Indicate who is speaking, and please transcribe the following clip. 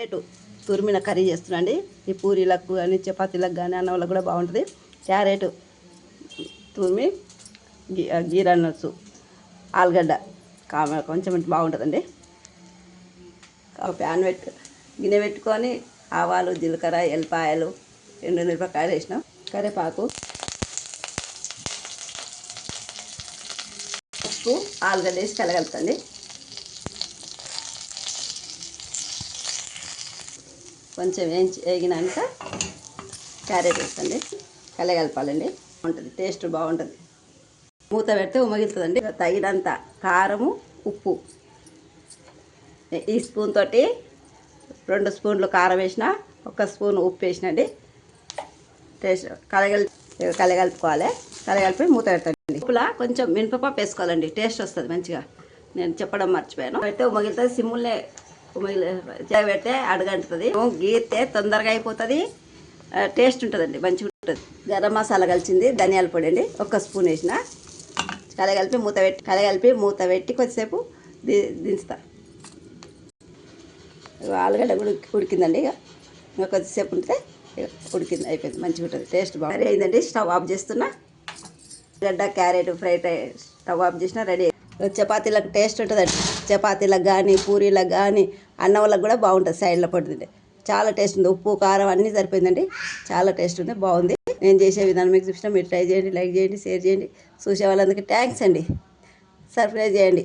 Speaker 1: Carrot తురిమిన curry చేస్తున్నాండి. ఈ పూరీలకు కానీ చపాతీలకు కానీ అన్నంలకు కూడా బాగుంటుంది. క్యారెట్ తురిమి జీరా నట్స్ ఆలుగడ్డ కొంచెం బాగుంటుందండి. ప్యాన్ గిన్నె పెట్టుకొని ఆవాలు జీలకర్ర ఎల్లిపాయలు ఎండుమిరపకాయలు వేసినాం. కరివేపాకు ఉప్పు ఆలుగడ్డ వేసి కలగలుపుతండి. కొంచెం వేగినాక క్యారెట్ వేస్తుంది, కలగలపాలండి. బాగుంటుంది, టేస్ట్ బాగుంటుంది. మూత పెడితే ఉమగిలుతుందండి. తగినంత కారము ఉప్పు ఈ స్పూన్ తోటి 2 స్పూన్లు కారం వేసిన 1 స్పూన్ ఉప్పు వేసినండి. టేస్ట్ కలగలుపుకోవాలి. కలగలిపి మూత పెట్టండి. ఉప్పులా కొంచెం మినపప్పు వేసుకోవాలండి, టేస్ట్ వస్తుంది మంచిగా. నేను చెప్పడం మర్చిపోయాను. అయితే ఉమగిలుతుంది. సిమ్ములే పెడితే అడుగంటుతుంది. గీరితే తొందరగా అయిపోతుంది, టేస్ట్ ఉంటుందండి, మంచిగా ఉంటుంది. గరం మసాలా కలిసింది ధనియాల పొడి అండి 1 స్పూన్ వేసిన. కలగలిపి మూత పెట్టి కొద్దిసేపు దించుతా. ఆలుగడ్డ కూడా ఉడికిందండి. ఇంకా కొద్దిసేపు ఉంటే ఉడికింది, అయిపోయింది, మంచిగా ఉంటుంది, టేస్ట్ బాగా అయిందండి. స్టవ్ ఆఫ్ చేస్తున్నా. గడ్డ క్యారెట్ ఫ్రై స్టవ్ ఆఫ్ చేసినా రెడీ. చపాతీలకు టేస్ట్ ఉంటుందండి. చపాతీలకు కానీ పూరీలకు కానీ అన్నంలకు కూడా బాగుంటుంది. సైడ్లో పడుతుంది, చాలా టేస్ట్ ఉంది. ఉప్పు కారం అన్నీ సరిపోయిందండి, చాలా టేస్ట్ ఉంది, బాగుంది. నేను చేసే విధానం మీకు చూసినా మీరు ట్రై చేయండి, లైక్ చేయండి, షేర్ చేయండి. చూసే వాళ్ళందరికీ థ్యాంక్స్ అండి. సబ్స్క్రైబ్ చేయండి.